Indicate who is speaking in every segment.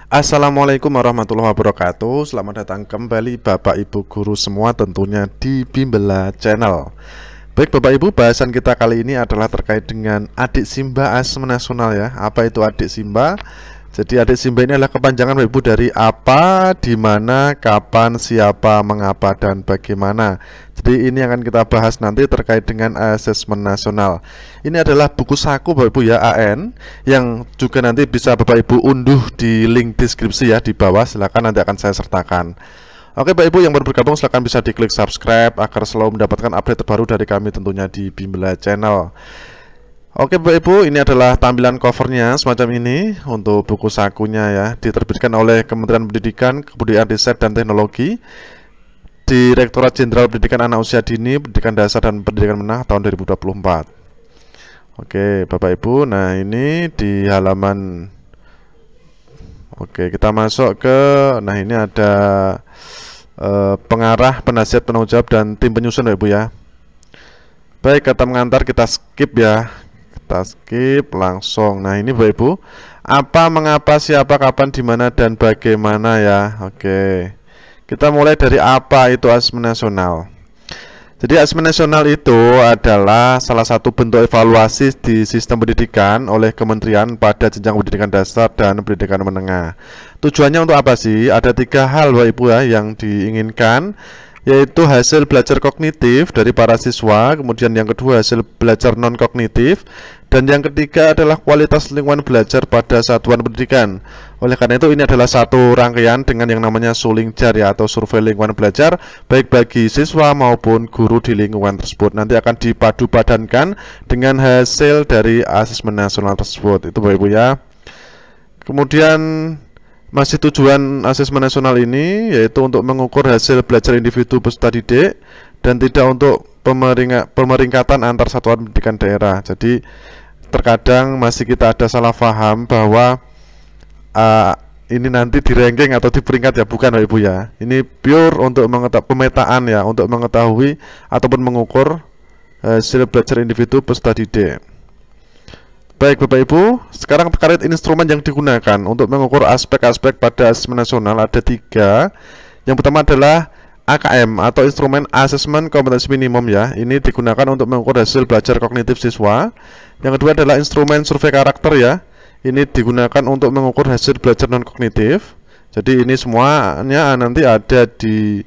Speaker 1: Assalamualaikum warahmatullahi wabarakatuh. Selamat datang kembali Bapak Ibu Guru semua tentunya di Bimbela Channel. Baik Bapak Ibu, bahasan kita kali ini adalah terkait dengan adik Simba Asesmen Nasional ya. Apa itu adik Simba? Jadi adik Simba ini adalah kepanjangan Bapak Ibu dari apa, di mana, kapan, siapa, mengapa, dan bagaimana. Jadi ini akan kita bahas nanti terkait dengan asesmen nasional. Ini adalah buku saku Bapak Ibu ya, AN, yang juga nanti bisa Bapak Ibu unduh di link deskripsi ya di bawah. Silakan, nanti akan saya sertakan. Oke Bapak Ibu yang baru bergabung, silakan bisa diklik subscribe agar selalu mendapatkan update terbaru dari kami tentunya di Bimbela Channel. Oke Bapak Ibu, ini adalah tampilan covernya semacam ini untuk buku sakunya ya. Diterbitkan oleh Kementerian Pendidikan, Kebudayaan, Riset, dan Teknologi, Direktorat Jenderal Pendidikan Anak Usia Dini, Pendidikan Dasar dan Pendidikan Menengah tahun 2024. Oke Bapak Ibu, nah ini di halaman. Oke, kita masuk ke, nah ini ada pengarah, penasihat, penanggung jawab, dan tim penyusun Bapak Ibu ya. Baik, kata mengantar kita skip ya. Kita skip langsung. Nah ini Bapak Ibu, apa, mengapa, siapa, kapan, di mana, dan bagaimana ya. Oke, kita mulai dari apa itu asesmen nasional. Jadi asesmen nasional itu adalah salah satu bentuk evaluasi di sistem pendidikan oleh kementerian pada jenjang pendidikan dasar dan pendidikan menengah. Tujuannya untuk apa sih? Ada 3 hal Bapak Ibu ya yang diinginkan, yaitu hasil belajar kognitif dari para siswa, kemudian yang kedua hasil belajar non kognitif, dan yang ketiga adalah kualitas lingkungan belajar pada satuan pendidikan. Oleh karena itu ini adalah satu rangkaian dengan yang namanya Sulingjar ya, atau survei lingkungan belajar baik bagi siswa maupun guru di lingkungan tersebut. Nanti akan dipadu-padankan dengan hasil dari asesmen nasional tersebut. Itu Bapak Ibu ya. Kemudian masih tujuan asesmen nasional ini yaitu untuk mengukur hasil belajar individu peserta didik dan tidak untuk pemeringkatan antar satuan pendidikan daerah. Jadi terkadang masih kita ada salah paham bahwa ini nanti di ranking atau di peringkat ya, bukan Bapak Ibu ya. Ini pure untuk pemetaan ya, untuk mengetahui ataupun mengukur hasil belajar individu peserta didik. Baik Bapak Ibu, sekarang terkait instrumen yang digunakan untuk mengukur aspek-aspek pada asesmen nasional ada 3. Yang pertama adalah AKM atau instrumen asesmen kompetensi minimum ya. Ini digunakan untuk mengukur hasil belajar kognitif siswa. Yang kedua adalah instrumen survei karakter ya. Ini digunakan untuk mengukur hasil belajar non kognitif. Jadi ini semuanya nanti ada di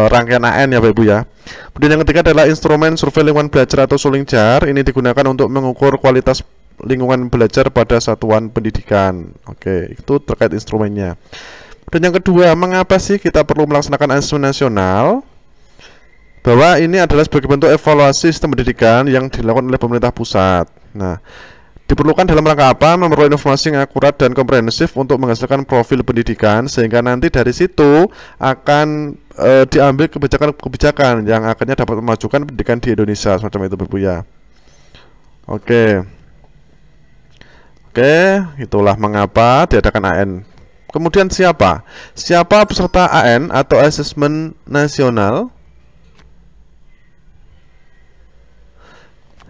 Speaker 1: rangkaian AN ya Bapak Ibu ya. Kemudian yang ketiga adalah instrumen survei lingkungan belajar atau Sulingjar. Ini digunakan untuk mengukur kualitas lingkungan belajar pada satuan pendidikan. Oke, itu terkait instrumennya. Dan yang kedua, mengapa sih kita perlu melaksanakan asesmen nasional? Bahwa ini adalah sebagai bentuk evaluasi sistem pendidikan yang dilakukan oleh pemerintah pusat. Nah, diperlukan dalam rangka apa? Memperoleh informasi yang akurat dan komprehensif untuk menghasilkan profil pendidikan, sehingga nanti dari situ akan diambil kebijakan-kebijakan yang akhirnya dapat memajukan pendidikan di Indonesia, semacam itu Bapak Ibu ya. Oke, itulah mengapa diadakan AN. Kemudian siapa? Siapa peserta AN atau asesmen nasional?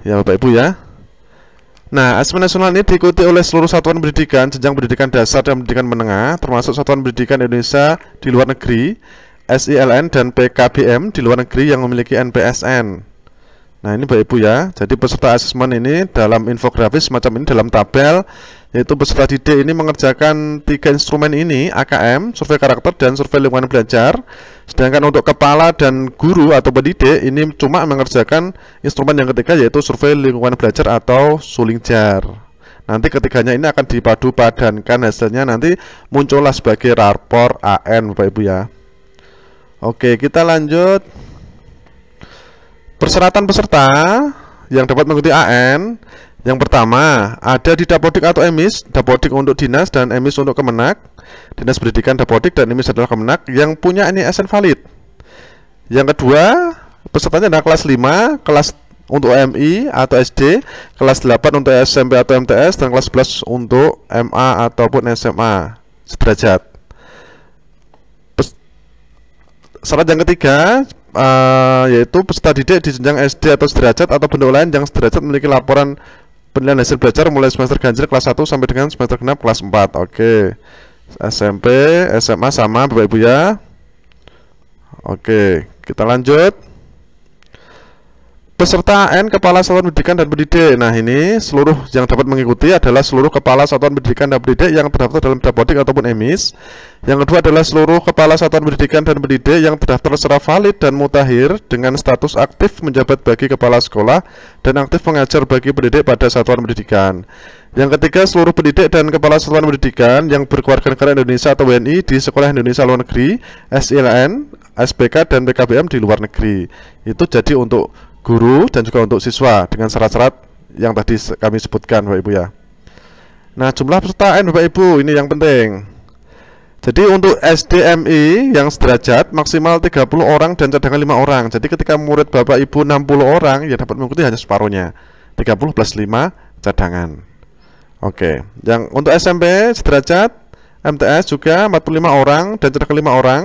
Speaker 1: Ya Bapak Ibu ya. Nah, asesmen nasional ini diikuti oleh seluruh satuan pendidikan, jenjang pendidikan dasar dan pendidikan menengah, termasuk satuan pendidikan Indonesia di luar negeri, SILN dan PKBM di luar negeri yang memiliki NPSN. Nah ini Bapak Ibu ya. Jadi peserta asesmen ini dalam infografis semacam ini dalam tabel, yaitu peserta didik ini mengerjakan 3 instrumen ini, AKM, survei karakter, dan survei lingkungan belajar. Sedangkan untuk kepala dan guru atau pendidik ini cuma mengerjakan instrumen yang ketiga, yaitu survei lingkungan belajar atau Sulingjar. Nanti ketiganya ini akan dipadu-padankan, hasilnya nanti muncullah sebagai rapor AN Bapak Ibu ya. Oke, kita lanjut. Persyaratan peserta yang dapat mengikuti AN. Yang pertama, ada di Dapodik atau EMIS, Dapodik untuk dinas dan EMIS untuk Kemenak. Dinas Pendidikan Dapodik dan EMIS adalah Kemenak yang punya NISN valid. Yang kedua, pesertanya adalah kelas 5, kelas untuk MI atau SD, kelas 8 untuk SMP atau MTS, dan kelas 11 untuk MA ataupun SMA sederajat. Syarat yang ketiga, yaitu peserta didik di jenjang SD atau sederajat atau bentuk lain yang sederajat memiliki laporan penilaian hasil belajar mulai semester ganjil kelas 1 sampai dengan semester genap kelas 4. Oke. SMP, SMA sama Bapak Ibu ya. Oke, kita lanjut. Peserta AN Kepala Satuan Pendidikan dan Pendidik. Nah, ini seluruh yang dapat mengikuti adalah seluruh Kepala Satuan Pendidikan dan Pendidik yang terdaftar dalam Dapodik ataupun EMIS. Yang kedua adalah seluruh Kepala Satuan Pendidikan dan Pendidik yang terdaftar secara valid dan mutakhir dengan status aktif menjabat bagi kepala sekolah dan aktif mengajar bagi pendidik pada satuan pendidikan. Yang ketiga, seluruh pendidik dan kepala satuan pendidikan yang berkewarganegaraan Indonesia atau WNI di Sekolah Indonesia Luar Negeri, SILN, SBK dan PKBM di luar negeri. Itu jadi untuk guru dan juga untuk siswa dengan syarat-syarat yang tadi kami sebutkan Bapak Ibu ya. Nah, jumlah peserta AN Bapak Ibu ini yang penting. Jadi untuk SDMI yang sederajat maksimal 30 orang dan cadangan 5 orang. Jadi ketika murid Bapak Ibu 60 orang ya dapat mengikuti hanya separuhnya, 30 plus 5 cadangan. Oke, yang untuk SMP sederajat MTS juga 45 orang dan cadangan 5 orang.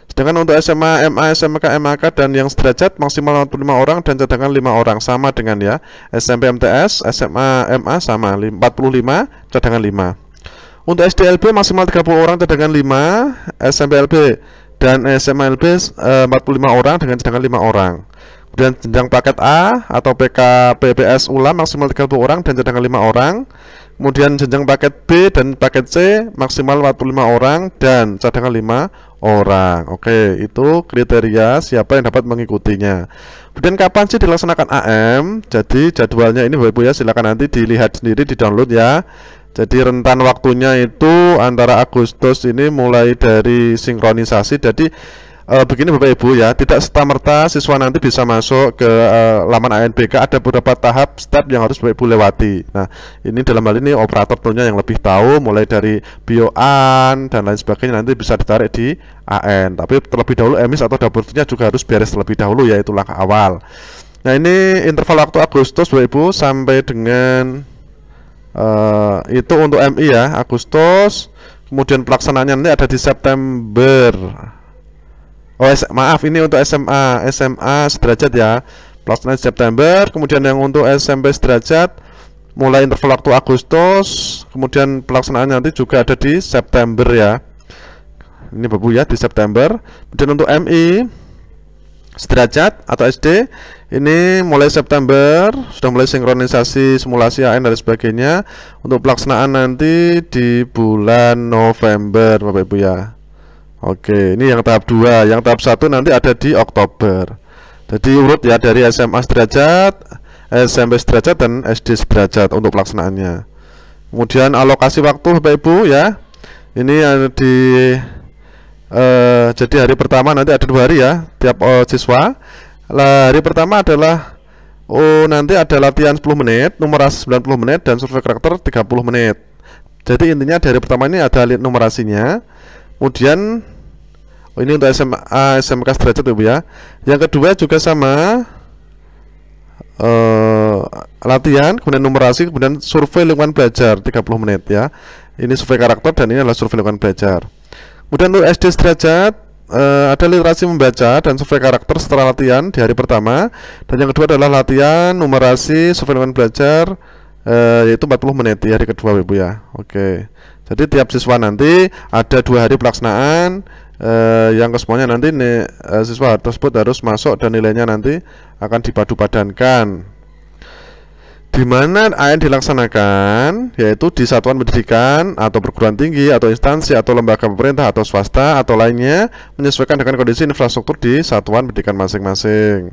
Speaker 1: Sedangkan untuk SMA, MA, SMK, MAK dan yang sederajat maksimal 45 orang dan cadangan 5 orang, sama dengan ya SMP MTS, SMA, MA sama 45, cadangan 5. Untuk SDLB maksimal 30 orang cadangan 5, SMPLB dan SMLB 45 orang dengan cadangan 5 orang. Kemudian jenjang paket A atau PKPBS ulang maksimal 30 orang dan cadangan 5 orang. Kemudian jenjang paket B dan paket C maksimal 45 orang dan cadangan 5 orang. Oke, itu kriteria siapa yang dapat mengikutinya. Kemudian kapan sih dilaksanakan AM? Jadi jadwalnya ini Bapak Ibu ya, silakan nanti dilihat sendiri, di-download ya. Jadi rentan waktunya itu antara Agustus ini mulai dari sinkronisasi. Jadi begini Bapak Ibu ya, tidak serta-merta siswa nanti bisa masuk ke laman ANBK, ada beberapa tahap step yang harus Bapak Ibu lewati. Nah, ini dalam hal ini operator tentunya yang lebih tahu, mulai dari BIOAN dan lain sebagainya nanti bisa ditarik di AN. Tapi terlebih dahulu EMIS atau dapurnya juga harus beres terlebih dahulu, yaitu langkah awal. Nah, ini interval waktu Agustus Bapak Ibu sampai dengan itu untuk MI ya, Agustus. Kemudian pelaksanaannya nanti ada di September. Maaf, ini untuk SMA sederajat ya, pelaksanaan September. Kemudian yang untuk SMP sederajat mulai interval waktu Agustus, kemudian pelaksanaan nanti juga ada di September ya. Ini Bapak ya, di September. Kemudian untuk MI sederajat atau SD ini mulai September, sudah mulai sinkronisasi simulasi AN dan sebagainya. Untuk pelaksanaan nanti di bulan November Bapak Ibu ya. Oke, ini yang tahap 2. Yang tahap 1 nanti ada di Oktober. Jadi urut ya, dari SMA sederajat, SMP sederajat dan SD sederajat untuk pelaksanaannya. Kemudian alokasi waktu Bapak Ibu ya. Ini di jadi hari pertama nanti ada 2 hari ya tiap siswa. Hari pertama adalah nanti ada latihan 10 menit, numerasi 90 menit dan survei karakter 30 menit. Jadi intinya dari pertama ini ada numerasinya. Kemudian ini untuk SMA, SMK sederajat Ibu ya. Yang kedua juga sama, latihan, kemudian numerasi, kemudian survei lingkungan belajar 30 menit ya. Ini survei karakter dan ini adalah survei lingkungan belajar. Kemudian untuk SD sederajat ada literasi membaca dan survei karakter setelah latihan di hari pertama. Dan yang kedua adalah latihan, numerasi, survei lingkungan belajar yaitu 40 menit di hari kedua Ibu ya. Oke. Jadi tiap siswa nanti ada 2 hari pelaksanaan, yang kesemuanya nanti siswa tersebut harus masuk dan nilainya nanti akan dipadu-padankan. Di mana AN dilaksanakan, yaitu di satuan pendidikan atau perguruan tinggi atau instansi atau lembaga pemerintah atau swasta atau lainnya, menyesuaikan dengan kondisi infrastruktur di satuan pendidikan masing-masing.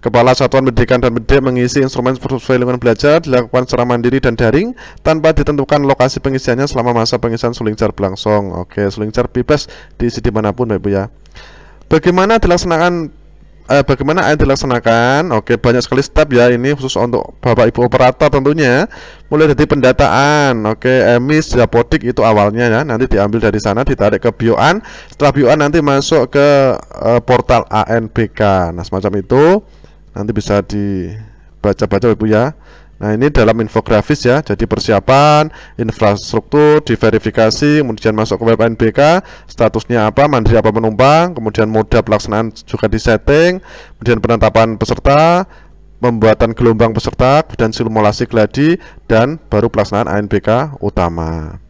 Speaker 1: Kepala Satuan Pendidikan dan Pendidik mengisi instrumen survei lingkungan belajar dilakukan secara mandiri dan daring tanpa ditentukan lokasi pengisiannya selama masa pengisian sulingcar berlangsung. Oke, sulingcar bebas diisi dimanapun Bapak Ibu ya. Bagaimana AN dilaksanakan? Oke, banyak sekali step ya, ini khusus untuk Bapak Ibu operator tentunya. Mulai dari pendataan, oke, EMIS, Dapodik itu awalnya ya, nanti diambil dari sana, ditarik ke BIOAN. Setelah BIOAN nanti masuk ke portal ANBK. Nah, semacam itu. Nanti bisa dibaca-baca Ibu ya. Nah, ini dalam infografis ya. Jadi persiapan, infrastruktur, diverifikasi, kemudian masuk ke web ANBK, statusnya apa, mandiri apa penumpang, kemudian moda pelaksanaan juga disetting, kemudian penetapan peserta, pembuatan gelombang peserta, kemudian simulasi gladi, dan baru pelaksanaan ANBK utama.